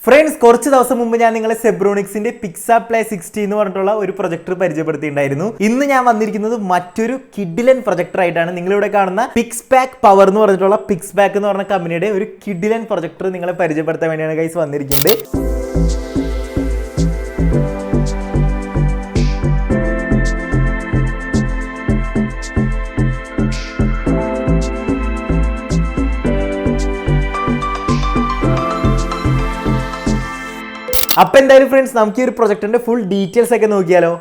Friends, കുറച്ച് ദിവസം മുമ്പ് ഞാൻ നിങ്ങളെ സെബ്രോണിക്സിന്റെ പിക്സാപ്ലേ 60 എന്ന് പറഞ്ഞിട്ടുള്ള ഒരു പ്രൊജക്ടർ പരിചയപ്പെടുത്തിയിട്ടുണ്ടായിരുന്നു. ഇന്ന് ഞാൻ വന്നിരിക്കുന്നത് മറ്റൊരു കിഡിലൻ പ്രൊജക്ടർ ആയിട്ടാണ്. നിങ്ങളിവിടെ കാണുന്ന പിക്സ്പാക്ക് പവർ എന്ന് പറഞ്ഞിട്ടുള്ള പിക്സ്പാക്ക് എന്ന് പറഞ്ഞ കമ്പനിയുടെ ഒരു കിഡിലൻ പ്രൊജക്ടർ നിങ്ങളെ പരിചയപ്പെടുത്താൻ വേണ്ടിയാണ് ഗൈസ് വന്നിരിക്കുന്നത്. അപ്പോൾ എന്തായാലും ഫ്രണ്ട്സ്, നമുക്ക് ഈ ഒരു പ്രൊജക്ടറിന്റെ ഫുൾ ഡീറ്റെയിൽസ് ഒക്കെ നോക്കിയാലോ.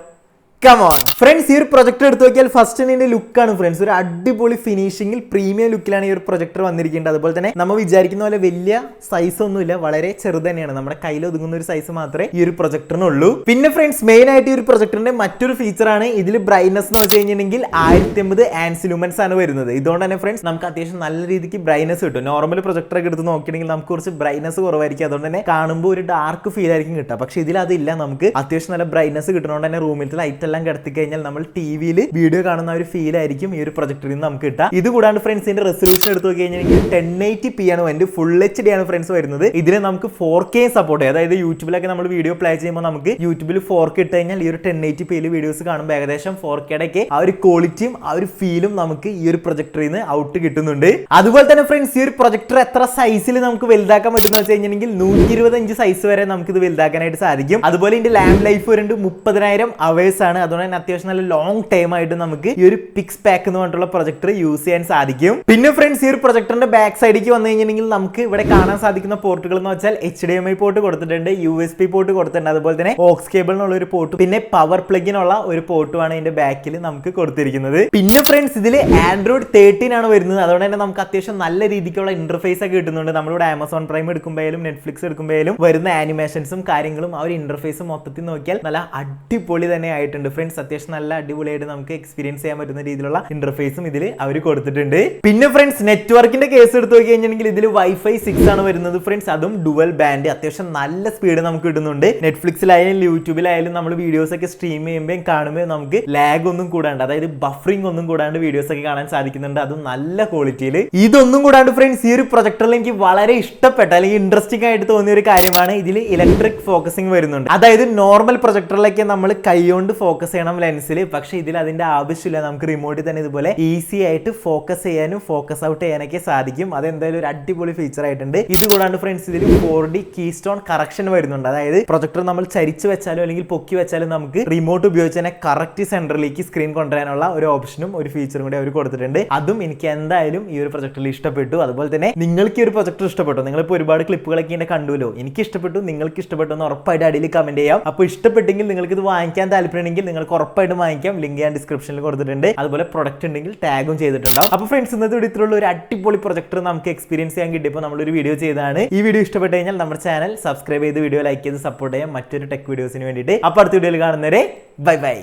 Come on. ഫ്രണ്ട്സ്, ഈ ഒരു പ്രൊജക്ടർ എടുത്ത് നോക്കിയാൽ ഫസ്റ്റ് ഇതിന്റെ ലുക്കാണ് ഫ്രണ്ട്സ്. ഒരു അടിപൊളി ഫിനിഷിംഗിൽ പ്രീമിയം ലുക്കിലാണ് ഈ ഒരു പ്രൊജക്ടർ വന്നിരിക്കുന്നത്. അതുപോലെ തന്നെ നമ്മൾ വിചാരിക്കുന്ന പോലെ വലിയ സൈസ് ഒന്നുമില്ല, വളരെ ചെറുത് തന്നെയാണ്. നമ്മുടെ കയ്യിൽ ഒതുങ്ങുന്ന ഒരു സൈസ് മാത്രമേ ഈ ഒരു പ്രൊജക്ടറിനുള്ളൂ. പിന്നെ ഫ്രണ്ട്സ്, മെയിൻ ആയിട്ട് ഈ ഒരു പ്രൊജക്ടറിന്റെ മറ്റൊരു ഫീച്ചറാണ് ഇതിൽ ബ്രൈറ്റ്നസ് എന്ന് വെച്ച് കഴിഞ്ഞിട്ടുണ്ടെങ്കിൽ 1050 ആൻസ് ലൂമൻസ് ആണ് വരുന്നത്. ഇതുകൊണ്ട് തന്നെ ഫ്രണ്ട്സ്, നമുക്ക് അത്യാവശ്യം നല്ല രീതിക്ക് ബ്രൈറ്റ്നസ് കിട്ടും. നോർമൽ പ്രൊജക്ടർ ഒക്കെ എടുത്ത് നോക്കിയിട്ടുണ്ടെങ്കിൽ നമുക്ക് കുറച്ച് ബ്രൈറ്റ്നസ് കുറവായിരിക്കും. അതുകൊണ്ട് തന്നെ കാണുമ്പോൾ ഒരു ഡാർക്ക് ഫീൽ ആയിരിക്കും കിട്ടുക. പക്ഷേ ഇതിൽ അതില്ല, നമുക്ക് അത്യാവശ്യം നല്ല ബ്രൈറ്റ്നസ് കിട്ടുന്നതുകൊണ്ട് തന്നെ റൂമിലത്തെ ലൈറ്റ് എല്ലാം കിടത്തി കഴിഞ്ഞാൽ നമ്മൾ ടിവിയിൽ വീഡിയോ കാണുന്ന ഒരു ഫീൽ ആയിരിക്കും ഈ ഒരു പ്രൊജക്ടറിൽ നിന്ന് നമുക്ക് കിട്ടുക. ഇത് കൂടാണ്ട് ഫ്രണ്ട്സ്, ഇതിന്റെ റെസൊല്യൂഷൻ എടുത്ത് നോക്കി കഴിഞ്ഞാൽ 1080p ആണ് വരുന്നത്. ഫുൾ HD ആണ് ഫ്രണ്ട്സ് വരുന്നത്. ഇതിൽ നമുക്ക് 4K സപ്പോർട്ട് ചെയ്യും. അതായത് യൂട്യൂബിലൊക്കെ നമ്മൾ വീഡിയോ പ്ലേ ചെയ്യുമ്പോൾ നമുക്ക് യൂട്യൂബിൽ 4K ഇട്ട് കഴിഞ്ഞാൽ ഈ ഒരു 1080p വീഡിയോസ് കാണുമ്പോൾ ഏകദേശം 4Kയുടെ ഒക്കെ ആ ഒരു ക്വാളിറ്റിയും ആ ഒരു ഫീലും നമുക്ക് ഈ ഒരു പ്രൊജക്ടറിൽ നിന്ന് ഔട്ട് കിട്ടുന്നുണ്ട്. അതുപോലെ തന്നെ ഫ്രണ്ട്സ്, ഈ ഒരു പ്രൊജക്ടർ എത്ര സൈസിൽ നമുക്ക് വലുതാക്കാൻ പറ്റുന്ന വെച്ച് കഴിഞ്ഞിട്ടുണ്ടെങ്കിൽ 125 സൈസ് വരെ നമുക്ക് ഇത് വലുതാക്കാനായിട്ട് സാധിക്കും. അതുപോലെ ഇതിന്റെ ലാമ്പ് ലൈഫ് വരുന്നത് 30,000 hours ആണ്. അതുകൊണ്ട് തന്നെ അത്യാവശ്യം നല്ല ലോങ് ടൈം ആയിട്ട് നമുക്ക് ഈ ഒരു പിക്സ്പാക്ക് എന്ന് പറഞ്ഞിട്ടുള്ള പ്രൊജക്ടർ യൂസ് ചെയ്യാൻ സാധിക്കും. പിന്നെ ഫ്രണ്ട്സ്, ഈ ഒരു പ്രൊജക്ടറിന്റെ ബാക്ക് സൈഡിലേക്ക് വന്നു കഴിഞ്ഞിട്ടുണ്ടെങ്കിൽ നമുക്ക് ഇവിടെ കാണാൻ സാധിക്കുന്ന പോർട്ടുകൾ എന്ന് വെച്ചാൽ HDMI പോർട്ട് കൊടുത്തിട്ടുണ്ട്, USB പോർട്ട് കൊടുത്തിട്ടുണ്ട്, അതുപോലെ തന്നെ ഓക്സ് കേബിളിനുള്ള ഒരു പോർട്ട്, പിന്നെ പവർ പ്ലഗിനുള്ള ഒരു പോർട്ടുമാണ് ഇതിന്റെ ബാക്കിൽ നമുക്ക് കൊടുത്തിരിക്കുന്നത്. പിന്നെ ഫ്രണ്ട്സ്, ഇതിൽ Android 13 ആണ് വരുന്നത്. അതുകൊണ്ട് തന്നെ നമുക്ക് അത്യാവശ്യം നല്ല രീതിക്കുള്ള ഇന്റർഫേസ് ഒക്കെ കിട്ടുന്നുണ്ട്. നമ്മളിവിടെ ആമസോൺ പ്രൈം എടുക്കുമ്പോഴും നെറ്റ്ഫ്ലിക്സ് എടുക്കുമ്പോഴും വരുന്ന ആനിമേഷൻസും കാര്യങ്ങളും ആ ഒരു ഇന്റർഫേസ് മൊത്തത്തിൽ നോക്കിയാൽ നല്ല അടിപൊളി തന്നെ ആയിട്ടുണ്ട് ഫ്രണ്ട്സ്. അത്യാവശ്യം നല്ല അടിപൊളിയായിട്ട് നമുക്ക് എക്സ്പീരിയൻസ് ചെയ്യാൻ പറ്റുന്ന രീതിയിലുള്ള ഇന്റർഫേസും ഇതിൽ അവർ കൊടുത്തിട്ടുണ്ട്. പിന്നെ ഫ്രണ്ട്സ്, നെറ്റ്വർക്കിന്റെ കേസ് എടുത്ത് നോക്കി കഴിഞ്ഞിട്ടുണ്ടെങ്കിൽ ഇതിൽ Wi-Fi 6 ആണ് വരുന്നത് ഫ്രണ്ട്സ്. അതും ഡുവൽ ബാൻഡ്. അത്യാവശ്യം നല്ല സ്പീഡ് നമുക്ക് കിട്ടുന്നുണ്ട്. നെറ്റ്ഫ്ലിക്സിലായാലും യൂട്യൂബിലായാലും നമ്മൾ വീഡിയോസ് ഒക്കെ സ്ട്രീം ചെയ്യുമ്പോൾ കാണുമ്പോൾ നമുക്ക് ലാഗ് ഒന്നും കൂടാണ്ട്, അതായത് ബഫറിംഗ് ഒന്നും കൂടാണ്ട് വീഡിയോസ് ഒക്കെ കാണാൻ സാധിക്കുന്നുണ്ട്. അതും നല്ല ക്വാളിറ്റിയിൽ. ഇതൊന്നും കൂടാണ്ട് ഫ്രണ്ട്സ്, ഈ ഒരു പ്രൊജക്ടറിൽ എനിക്ക് വളരെ ഇഷ്ടപ്പെട്ട അല്ലെങ്കിൽ ഇൻട്രസ്റ്റിംഗ് ആയിട്ട് തോന്നിയ ഒരു കാര്യമാണ് ഇതിൽ ഇലക്ട്രിക് ഫോക്കസിംഗ് വരുന്നുണ്ട്. അതായത് നോർമൽ പ്രൊജക്ടറിലൊക്കെ നമ്മൾ കൈകൊണ്ട് ഫോക്കസ് ചെയ്യണം ലെൻസിൽ, പക്ഷേ ഇതിൽ അതിന്റെ ആവശ്യമില്ല. നമുക്ക് റിമോട്ടിൽ തന്നെ ഇതുപോലെ ഈസി ആയിട്ട് ഫോക്കസ് ചെയ്യാനും ഫോക്കസ് ഔട്ട് ചെയ്യാനൊക്കെ സാധിക്കും. അതെന്തായാലും ഒരു അടിപൊളി ഫീച്ചർ ആയിട്ടുണ്ട്. ഇത് കൂടാണ്ട് ഫ്രണ്ട്സ്, ഇതിൽ 4D കീ സ്റ്റോൺ കറക്ഷൻ വരുന്നുണ്ട്. അതായത് പ്രൊജക്ടർ നമ്മൾ ചരിച്ചു വെച്ചാലോ അല്ലെങ്കിൽ പൊക്കി വെച്ചാലും നമുക്ക് റിമോട്ട് ഉപയോഗിച്ച് തന്നെ കറക്റ്റ് സെന്ററിലേക്ക് സ്ക്രീൻ കൊണ്ടുവരാനുള്ള ഒരു ഓപ്ഷനും ഒരു ഫീച്ചറും കൂടി അവർ കൊടുത്തിട്ടുണ്ട്. അതും എനിക്ക് എന്തായാലും ഈ ഒരു പ്രൊജക്ടറിൽ ഇഷ്ടപ്പെട്ടു. അതുപോലെ തന്നെ നിങ്ങൾക്ക് ഈ ഒരു പ്രൊജക്ടർ ഇഷ്ടപ്പെട്ടു? നിങ്ങളിപ്പോൾ ഒരുപാട് ക്ലിപ്പുകളൊക്കെ ഇങ്ങനെ കണ്ടുല്ലോ. എനിക്ക് ഇഷ്ടപ്പെട്ടു, നിങ്ങൾക്ക് ഇഷ്ടപ്പെട്ടു എന്ന് ഉറപ്പായിട്ട് അടിയിൽ കമന്റ് ചെയ്യാം. അപ്പോൾ ഇഷ്ടപ്പെട്ടെങ്കിൽ നിങ്ങൾക്ക് ഇത് വാങ്ങിക്കാൻ താല്പര്യമുണ്ടെങ്കിൽ നിങ്ങൾക്ക് ഉറപ്പായിട്ട് വാങ്ങിക്കാം. ലിങ്ക് ഞാൻ ഡിസ്ക്രിപ്ഷനിൽ കൊടുത്തിട്ടുണ്ട്. അതുപോലെ പ്രൊഡക്റ്റ് ഉണ്ടെങ്കിൽ ടാഗും ചെയ്തിട്ടുണ്ടാവും. അപ്പോൾ ഫ്രണ്ട്സ്, ഇന്നത്തെ ഇത്തരത്തിലുള്ള ഒരു അടിപൊളി പ്രൊജക്ടർ നമുക്ക് എക്സ്പീരിയൻസ് ചെയ്യാൻ കിട്ടിയപ്പോൾ നമ്മളൊരു വീഡിയോ ചെയ്തതാണ്. ഈ വീഡിയോ ഇഷ്ടപ്പെട്ട് കഴിഞ്ഞാൽ നമ്മുടെ ചാനൽ സബ്സ്ക്രൈബ് ചെയ്ത് വീഡിയോ ലൈക്ക് ചെയ്ത് സപ്പോർട്ട് ചെയ്യാം മറ്റൊരു ടെക് വീഡിയോസിന് വേണ്ടിയിട്ട്. അപ്പോൾ അടുത്ത വീഡിയോയിൽ കാണുന്നവരെ ബൈ ബൈ.